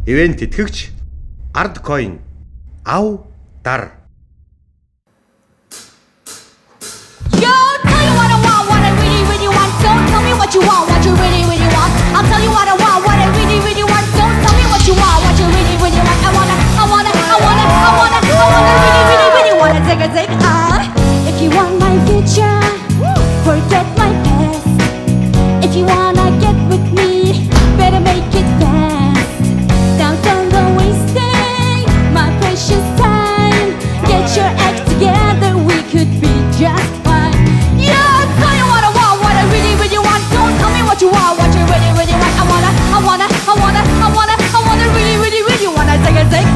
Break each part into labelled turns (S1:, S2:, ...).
S1: Ивент тэтгэгч Ard Coin ав дар.
S2: Yo, tell you what I want, what I really, really want. Don't tell me what you want, what you really, really want. I'll tell you what I want, what I really, really want. Don't tell me what you want, what you really, really want. I wanna, really, really, really wanna take a take. If you want my future, forget my past. If you wanna get with me, better make it fast. Don't wasting my precious time. Get your act together, we could be just fine. Yeah, I'll tell you what I want, what I really, really want. Don't tell me what you want, what you really, really want. I wanna, really, really, really wanna take a take.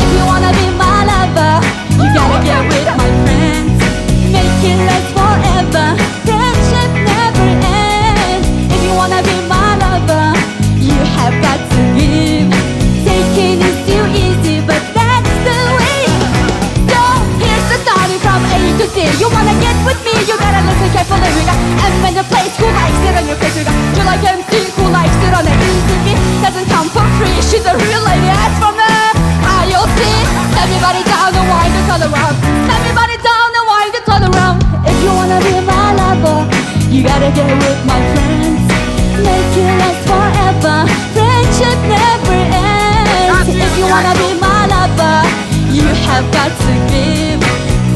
S2: If you wanna be my lover, you gotta get with my friends. Make it last forever, friendship never ends. If you wanna be my lover, you have got to give. Taking is too easy, but that's the way. So here's the story from A to Z. You wanna get with me, you gotta listen carefully. We got M in the place, who likes it on your face? We got you like MC, who likes it on the ECV. Doesn't come for free, she's a real lady. As from the IOC, everybody down the wind and turn around. Everybody down the wind and turn around. If you wanna be my lover, you gotta get with my friends. Make it last forever, friendship never ends. If you wanna be my lover, you have got to give.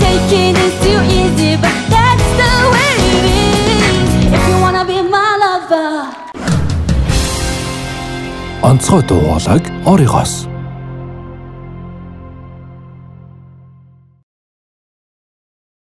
S2: Taking is too easy, but that's the way it is. If you wanna be my lover.
S3: Онцгой дуу хоолойг оригоос